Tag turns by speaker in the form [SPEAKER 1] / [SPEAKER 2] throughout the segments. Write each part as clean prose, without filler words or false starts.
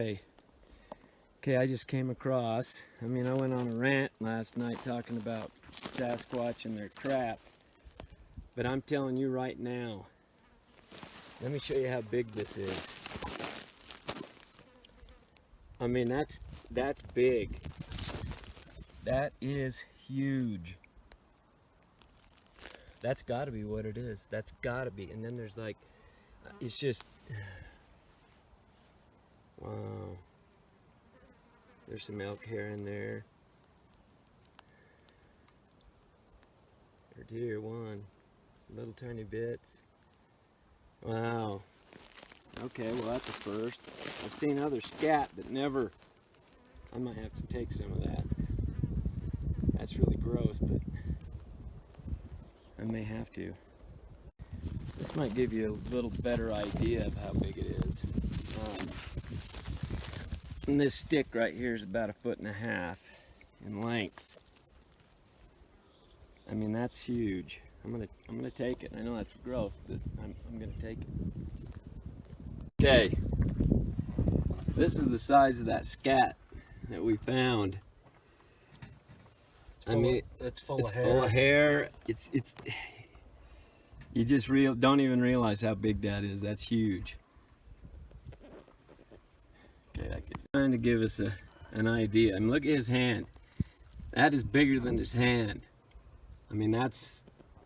[SPEAKER 1] Okay, I just came across, I went on a rant last night talking about Sasquatch and their crap, but I'm telling you right now, let me show you how big this is. That's big. That is huge. That's got to be what it is. That's got to be. And then there's like, it's just, wow. There's some elk hair in there. Or deer, one. Little tiny bits. Wow. Okay, well that's a first. I've seen other scat, but never. I might have to take some of that. That's really gross, but I may have to. This might give you a little better idea of how big it is. And this stick right here is about 1.5 feet in length. That's huge. I'm gonna take it. I know that's gross, but I'm gonna take it. Okay, this is the size of that scat that we found.
[SPEAKER 2] It's full of hair.
[SPEAKER 1] Full of hair. It's you just don't even realize how big that is. That's huge. Okay, that gives trying to give us an idea. Look at his hand. That is bigger than his hand.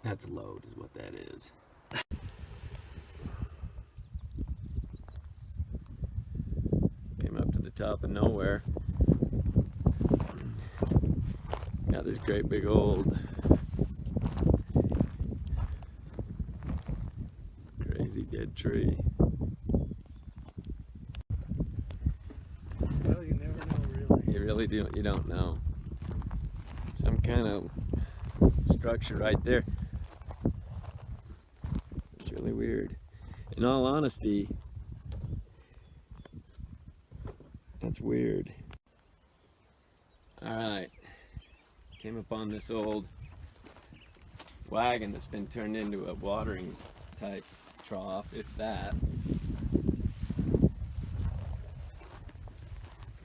[SPEAKER 1] That's a load, is what that is. Came up to the top of nowhere. Got this great big old crazy dead tree.
[SPEAKER 2] Well, you never know, really.
[SPEAKER 1] You don't know. Some kind of structure right there. It's really weird. In all honesty, that's weird. Alright. Came upon this old wagon that's been turned into a watering type trough, if that.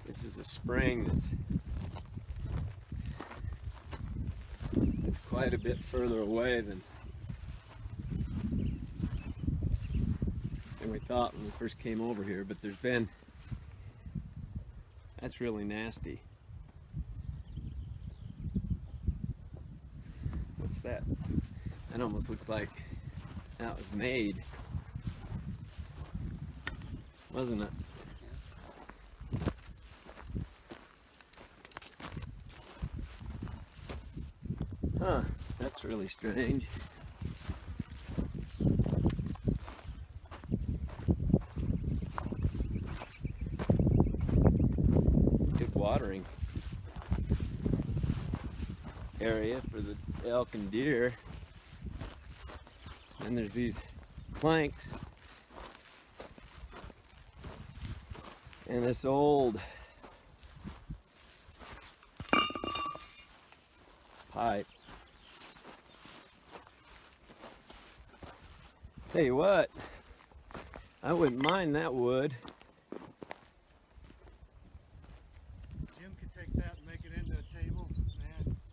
[SPEAKER 1] This is a spring it's quite a bit further away than we thought when we first came over here, but that's really nasty. What's that? That almost looks like that was made, wasn't it? Huh, that's really strange. Good watering area for the elk and deer. And there's these planks and this old pipe. Tell you what, I wouldn't mind that wood.
[SPEAKER 2] Jim could take that and make it into a table.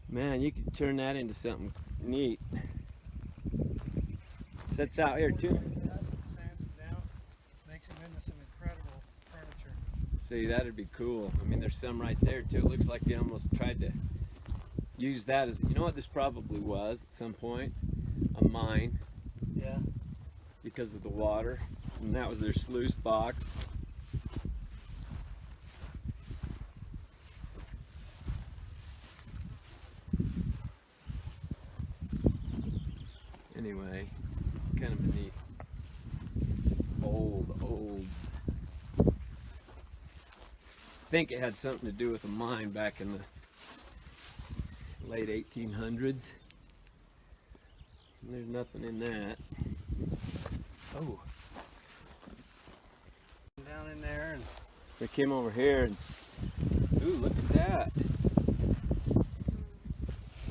[SPEAKER 1] Man, you could turn that into something neat. Sits out here too.
[SPEAKER 2] Sands it down, makes it into some incredible furniture.
[SPEAKER 1] See, that'd be cool. There's some right there too. It looks like they almost tried to use that as, you know what this probably was at some point? A mine.
[SPEAKER 2] Yeah.
[SPEAKER 1] Because of the water. And that was their sluice box. Anyway, it's kind of a neat old. I think it had something to do with a mine back in the late 1800s. And there's nothing in that. Oh.
[SPEAKER 2] Down in there, and
[SPEAKER 1] we came over here and ooh, look at that.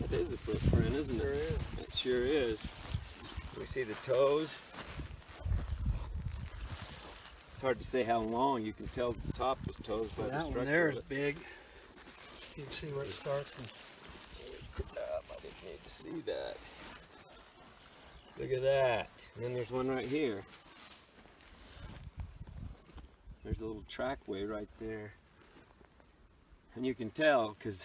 [SPEAKER 1] That is a footprint, isn't it?
[SPEAKER 2] Sure is.
[SPEAKER 1] It sure is. We see the toes. It's hard to say how long. You can tell the top was toes by the
[SPEAKER 2] That
[SPEAKER 1] structure
[SPEAKER 2] one there
[SPEAKER 1] of
[SPEAKER 2] is
[SPEAKER 1] it.
[SPEAKER 2] big. You can see where it starts. And
[SPEAKER 1] I didn't need to see that. Look at that. And then there's one right here. There's a little trackway right there. And you can tell because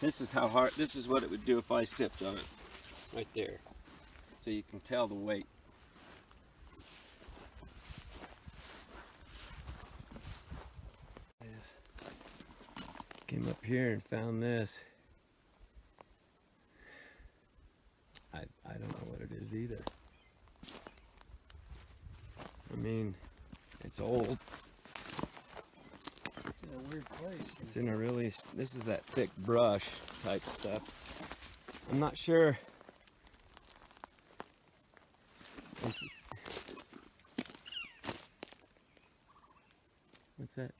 [SPEAKER 1] this is how hard, this is what it would do if I stepped on it. Right there. So you can tell the weight. Came up here and found this. I don't know what it is either. I mean, it's old.
[SPEAKER 2] in a weird place.
[SPEAKER 1] It's in a really, this is that thick brush type stuff. I'm not sure. What's that?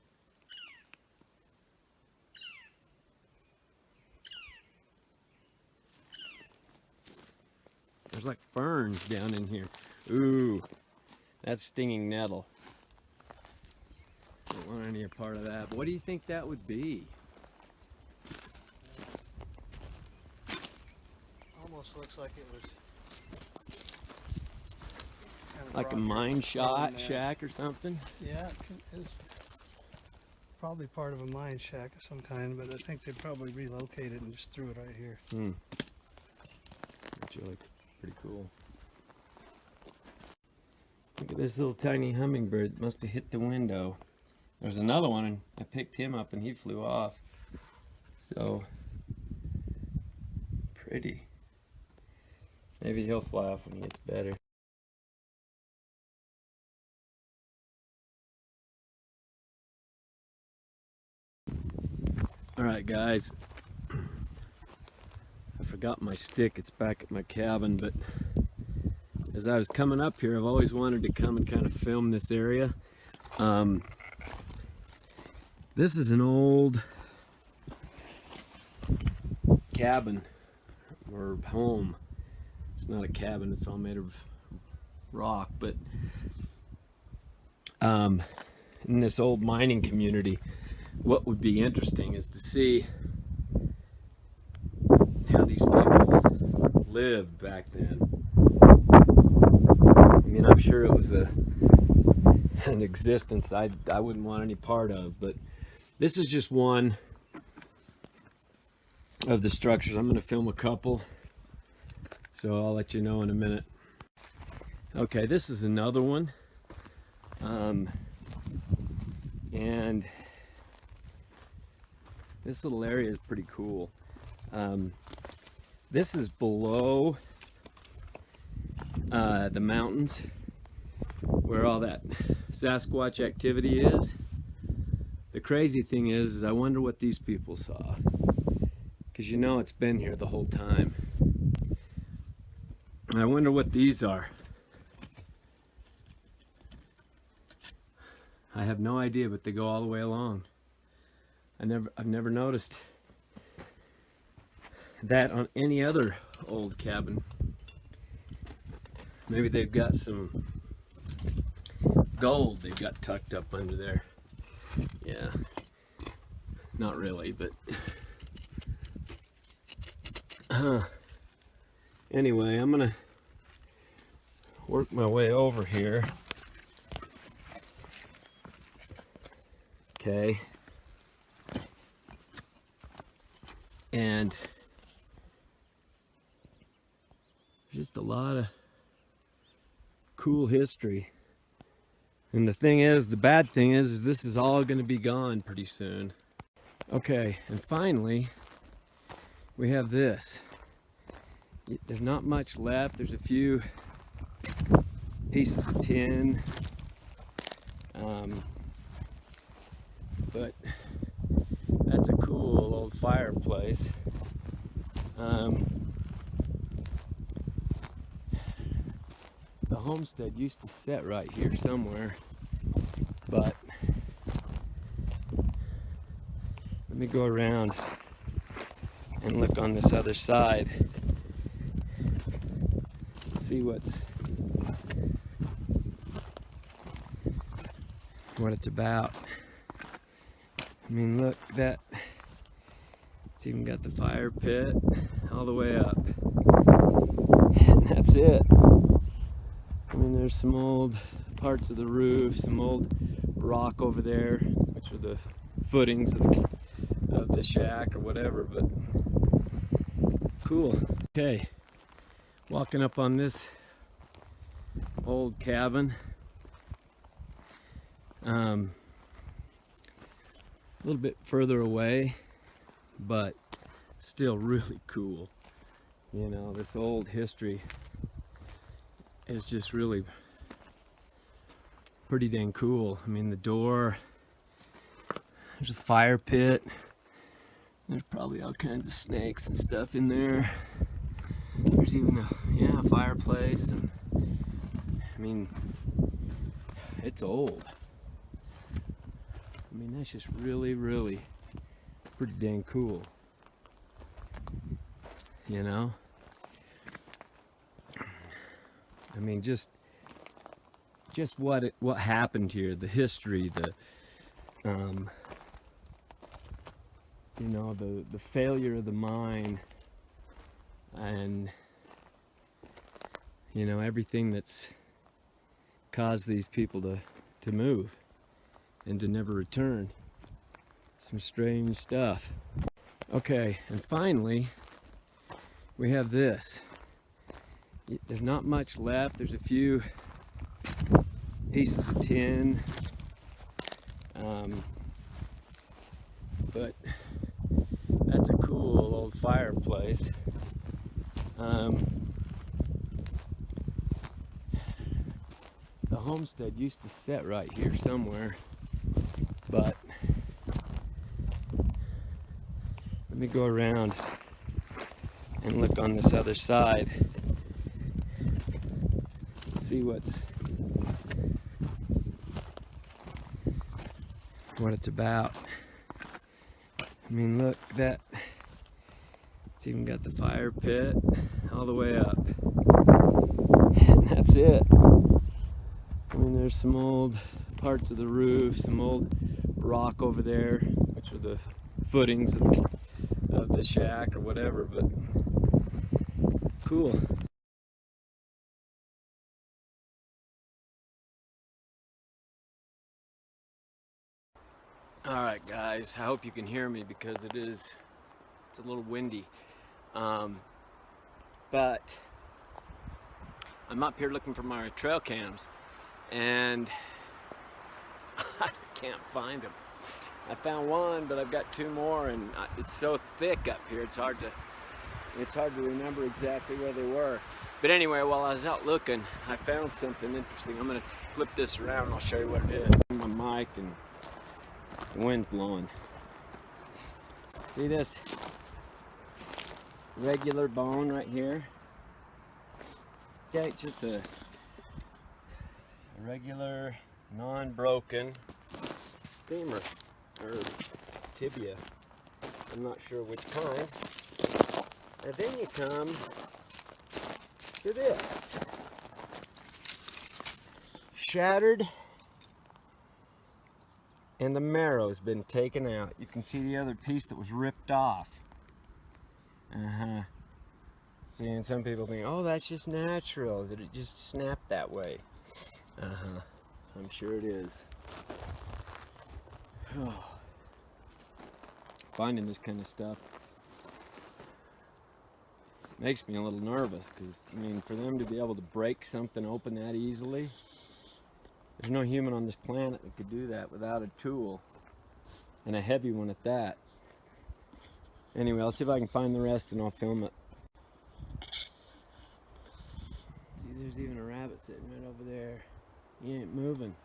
[SPEAKER 1] There's like ferns down in here. Ooh, that's stinging nettle. Don't want any part of that. But what do you think that would be?
[SPEAKER 2] Almost looks like it was kind of
[SPEAKER 1] Like a
[SPEAKER 2] brought
[SPEAKER 1] mine
[SPEAKER 2] here
[SPEAKER 1] shot
[SPEAKER 2] from,
[SPEAKER 1] shack or something?
[SPEAKER 2] Yeah, it's probably part of a mine shack of some kind, but I think they probably relocated and just threw it right here.
[SPEAKER 1] That's really pretty cool. Look at this little tiny hummingbird. Must have hit the window. There's another one, and I picked him up, and he flew off. So pretty. Maybe he'll fly off when he gets better. All right, guys. I forgot my stick. It's back at my cabin, but as I was coming up here, I've always wanted to come and kind of film this area. This is an old cabin or home. It's not a cabin, it's all made of rock, but in this old mining community, what would be interesting is to see how these people lived back then. I mean, I'm sure it was an existence I wouldn't want any part of, but this is just one of the structures. I'm going to film a couple, so I'll let you know in a minute. Okay, this is another one, and this little area is pretty cool. This is below the mountains where all that Sasquatch activity is. The crazy thing is I wonder what these people saw, because you know it's been here the whole time. I wonder what these are. I have no idea, but they go all the way along. I've never noticed that on any other old cabin. Maybe they've got some gold they've got tucked up under there. Yeah, not really, but anyway, I'm gonna work my way over here. Okay, and just a lot of cool history. And the thing is, the bad thing is this is all going to be gone pretty soon. Okay, and finally, we have this. There's not much left. There's a few pieces of tin. But that's a cool old fireplace. The homestead used to sit right here somewhere, but let me go around and look on this other side, see what's what it's about. I mean, look, that it's even got the fire pit all the way up, and that's it. I mean, there's some old parts of the roof, some old rock over there, which are the footings of the shack or whatever, but cool. Okay, walking up on this old cabin. A little bit further away, but still really cool. You know, this old history is just really pretty dang cool. I mean, the door, there's a fire pit, there's probably all kinds of snakes and stuff in there. There's even a fireplace, and I mean, it's old. I mean, that's just really, really pretty dang cool. You know? I mean, just what happened here, the history, you know, the failure of the mine, and you know, everything that's caused these people to move and to never return. Some strange stuff. Okay, and finally we have this. There's not much left. There's a few pieces of tin, but that's a cool old fireplace. The homestead used to sit right here somewhere, but let me go around and look on this other side, see what it's about. I mean, look, that it's even got the fire pit all the way up, and that's it. I mean, there's some old parts of the roof, some old rock over there, which are the footings of the shack or whatever, but cool. All right, guys, I hope you can hear me because it's a little windy. But I'm up here looking for my trail cams, and I can't find them. I found one, but I've got two more, and it's so thick up here, it's hard to remember exactly where they were. But anyway, while I was out looking, I found something interesting. I'm gonna flip this around and I'll show you what it is. My mic, and the wind's blowing. See this regular bone right here? Okay, just a regular, non-broken femur or tibia. I'm not sure which kind. And then you come to this. Shattered, and the marrow's been taken out. You can see the other piece that was ripped off. See, and some people think, oh, that's just natural, that it just snapped that way. I'm sure it is. Finding this kind of stuff makes me a little nervous, because I mean, for them to be able to break something open that easily, there's no human on this planet that could do that without a tool, and a heavy one at that. Anyway, I'll see if I can find the rest and I'll film it. See, there's even a rabbit sitting right over there. He ain't moving.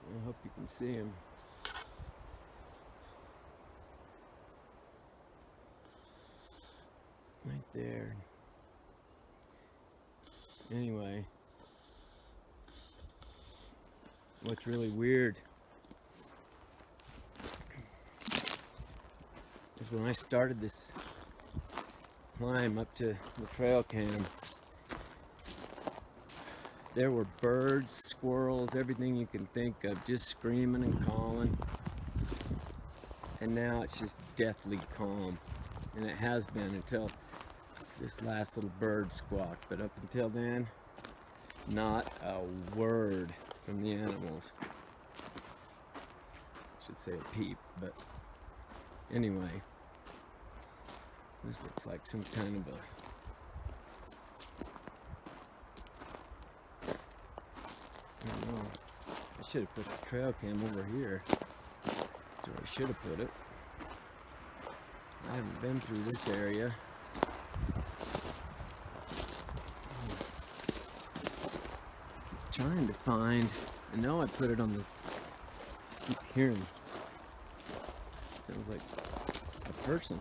[SPEAKER 1] I hope you can see him. Right there. Anyway, what's really weird is when I started this climb up to the trail cam, There were birds, squirrels, everything you can think of, just screaming and calling. And now it's just deathly calm. And it has been until this last little bird squawked. But up until then, not a word from the animals. I should say a peep, but anyway. This looks like some kind of a... I don't know. I should have put the trail cam over here. That's where I should have put it. I haven't been through this area. I'm trying to find... I know I put it on the... I keep hearing... Sounds like a person.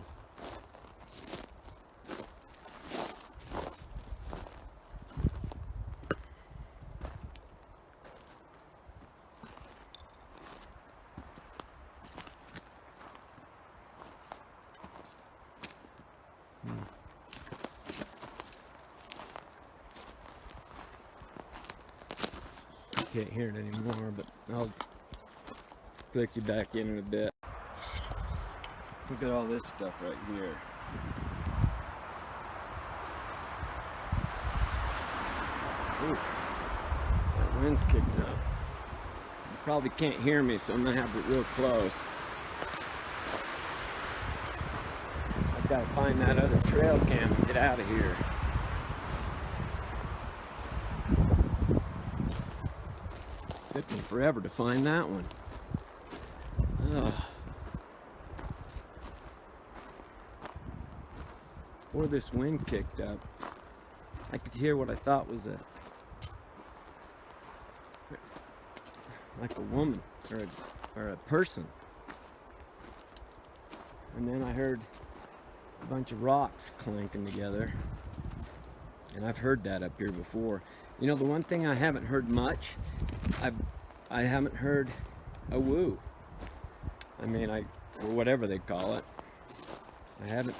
[SPEAKER 1] Can't hear it anymore, but I'll click you back in a bit. Look at all this stuff right here. Ooh, that wind's kicked up. You probably can't hear me, so I'm gonna have it real close. I've got to find that other trail cam and get out of here. Took me forever to find that one. Ugh. Before this wind kicked up, I could hear what I thought was like a woman or a person. And then I heard a bunch of rocks clanking together. And I've heard that up here before. You know, the one thing I haven't heard much, I haven't heard a woo. I mean, or whatever they call it. I haven't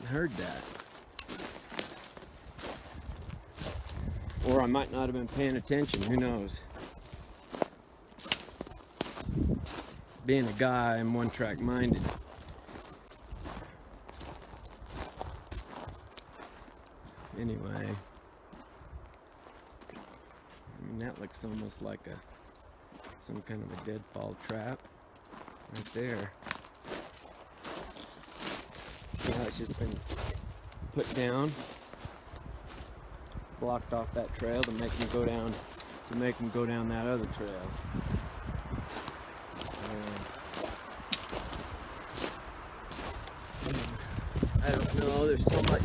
[SPEAKER 1] heard that. Or I might not have been paying attention, who knows. Being a guy, I'm one-track minded. Anyway, I mean, that looks almost like some kind of a deadfall trap right there. Yeah, it's just been put down, blocked off that trail to make them go down, that other trail. I don't know. There's so much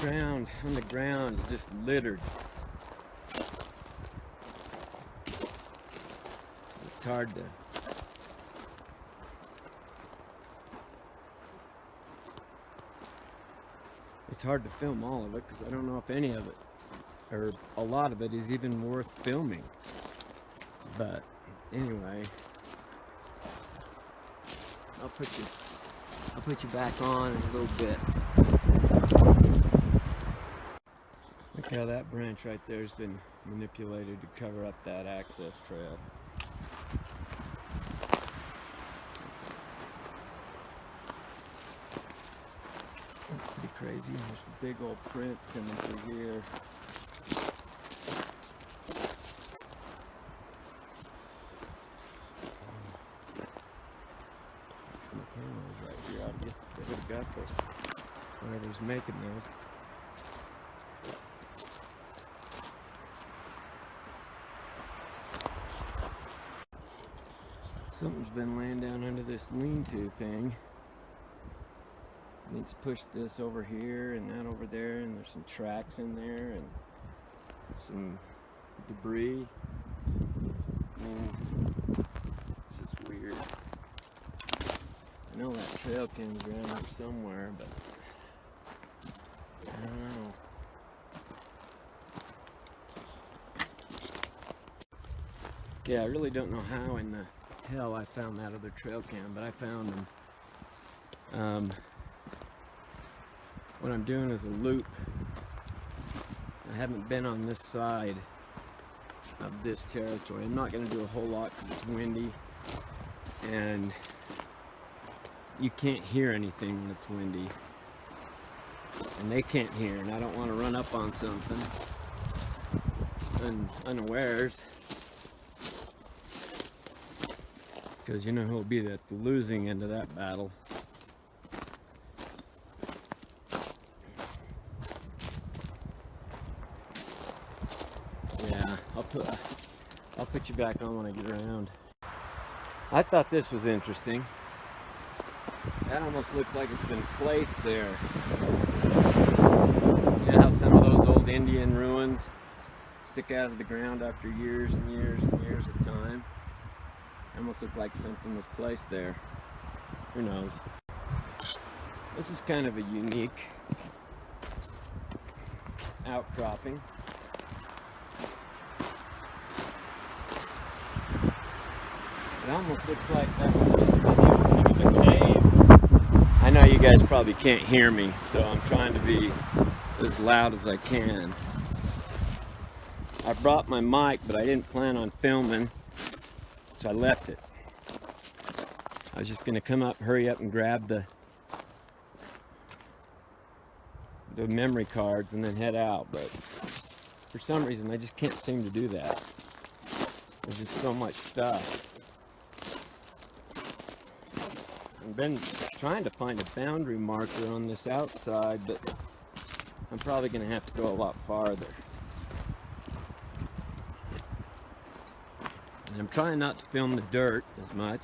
[SPEAKER 1] ground on the ground, just littered. It's hard to. It's hard to film all of it because I don't know if any of it, or a lot of it, is even worth filming. But anyway, I'll put you back on in a little bit. Look how that branch right there has been manipulated to cover up that access trail. That's pretty crazy. There's big old prints coming through here. The cameras right here. They would have got those. Whoever's making those. Something's been laying down under this lean-to thing. Needs to push this over here and that over there, and there's some tracks in there and some debris. I mean, it's just weird. I know that trail cam's around here somewhere, but I don't know. Yeah, I really don't know how in the hell I found that other trail cam, but I found them. What I'm doing is a loop I haven't been on this side of this territory. I'm not going to do a whole lot because it's windy and you can't hear anything when it's windy, and they can't hear, and I don't want to run up on something unawares, because you know who'll be at the losing end of that battle. Yeah, I'll put you back on when I get around. I thought this was interesting. That almost looks like it's been placed there. You know how some of those old Indian ruins stick out of the ground after years and years and years of time? It almost looked like something was placed there. Who knows? This is kind of a unique outcropping. It almost looks like that used to be the opening of a cave. I know you guys probably can't hear me, so I'm trying to be as loud as I can. I brought my mic, but I didn't plan on filming, so I left it. I was just gonna come up, hurry up and grab the memory cards and then head out, but for some reason I just can't seem to do that. There's just so much stuff. I've been trying to find a boundary marker on this outside, but I'm probably going to have to go a lot farther. And I'm trying not to film the dirt as much,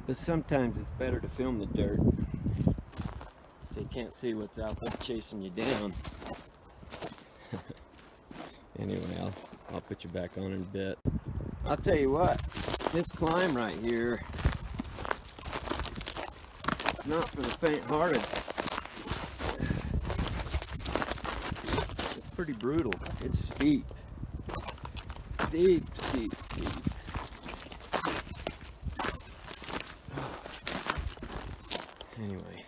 [SPEAKER 1] but sometimes it's better to film the dirt so you can't see what's out there chasing you down. Anyway, I'll put you back on in a bit. I'll tell you what, this climb right here, it's not for the faint-hearted. It's pretty brutal. It's steep. Steep, steep, steep. Anyway.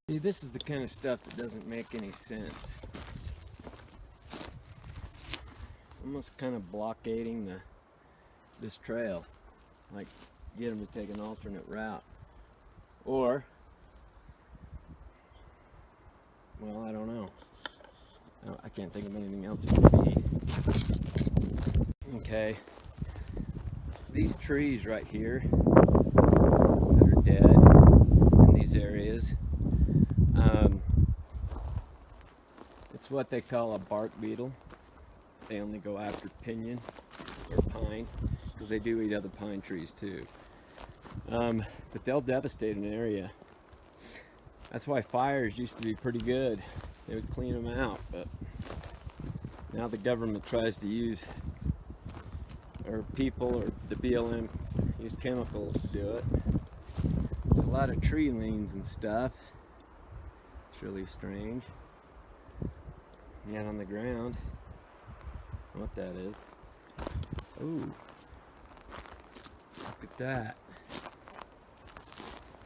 [SPEAKER 1] See, this is the kind of stuff that doesn't make any sense. Almost kind of blockading this trail, like get them to take an alternate route, or well, I don't know. I can't think of anything else it could be. Okay, these trees right here that are dead in these areas, it's what they call a bark beetle. They only go after pinyon or pine, because they do eat other pine trees too. But they'll devastate an area. That's why fires used to be pretty good. They would clean them out, but now the government tries to use, or people or the BLM use chemicals to do it. There's a lot of tree liens and stuff. It's really strange. Yet on the ground, what that is. Ooh, look at that.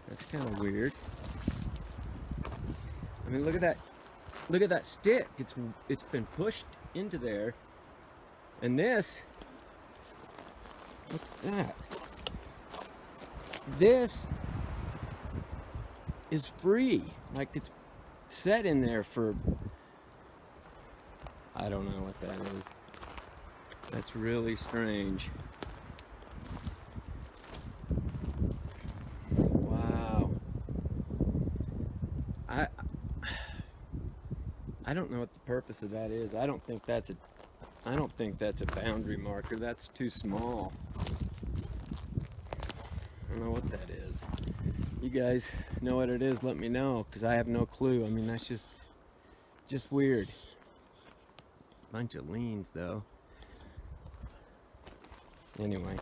[SPEAKER 1] That's kind of weird. I mean, look at that. Look at that stick. It's been pushed into there. And this, what's that? This is free. Like, it's set in there for, I don't know what that is. That's really strange. Wow. I don't know what the purpose of that is. I don't think that's a boundary marker. That's too small. I don't know what that is. You guys know what it is, let me know, because I have no clue. I mean, that's just weird. Bunch of liens though. Anyway.